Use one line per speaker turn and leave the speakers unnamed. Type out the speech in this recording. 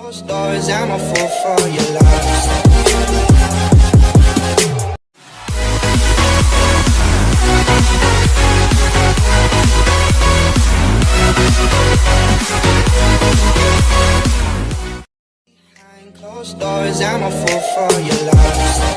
Closed doors, I'm a fool for your love. Behind closed doors, I'm a fool for your love.